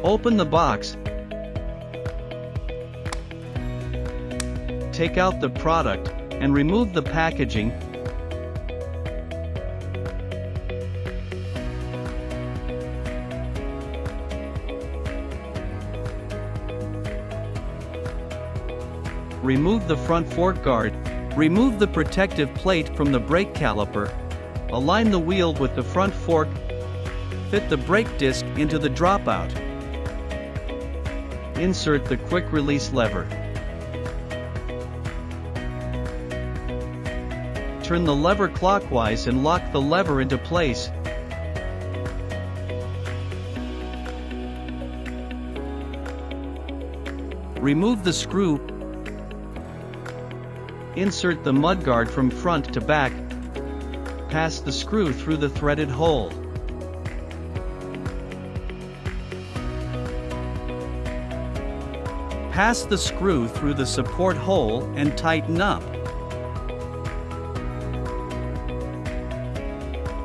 Open the box. Take out the product, and remove the packaging. Remove the front fork guard. Remove the protective plate from the brake caliper. Align the wheel with the front fork. Fit the brake disc into the dropout. Insert the quick release lever. Turn the lever clockwise and lock the lever into place. Remove the screw. Insert the mudguard from front to back. Pass the screw through the threaded hole. Pass the screw through the support hole and tighten up.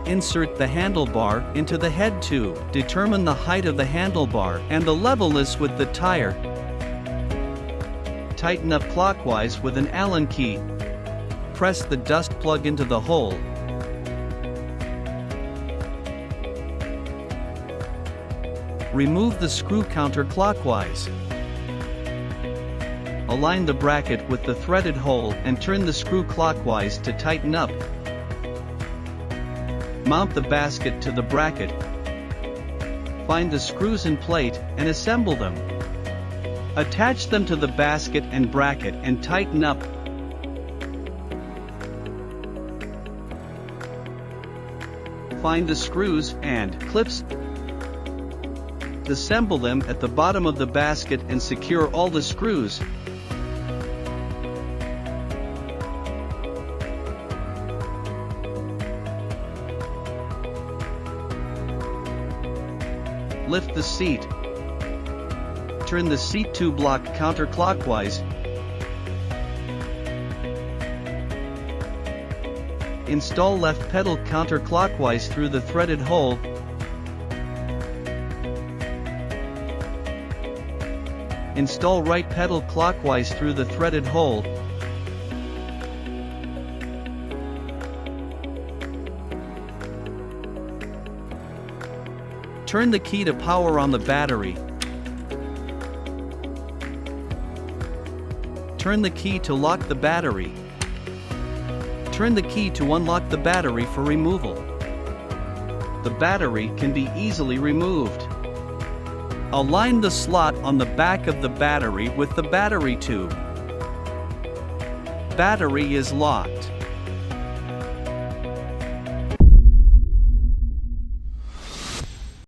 Insert the handlebar into the head tube. Determine the height of the handlebar and the levelness with the tire. Tighten up clockwise with an Allen key. Press the dust plug into the hole. Remove the screw counterclockwise. Align the bracket with the threaded hole and turn the screw clockwise to tighten up. Mount the basket to the bracket. Find the screws and plate and assemble them. Attach them to the basket and bracket and tighten up. Find the screws and clips. Assemble them at the bottom of the basket and secure all the screws. Lift the seat. Turn the seat tube lock counterclockwise. Install left pedal counterclockwise through the threaded hole. Install right pedal clockwise through the threaded hole. Turn the key to power on the battery. Turn the key to lock the battery. Turn the key to unlock the battery for removal. The battery can be easily removed. Align the slot on the back of the battery with the battery tube. Battery is locked.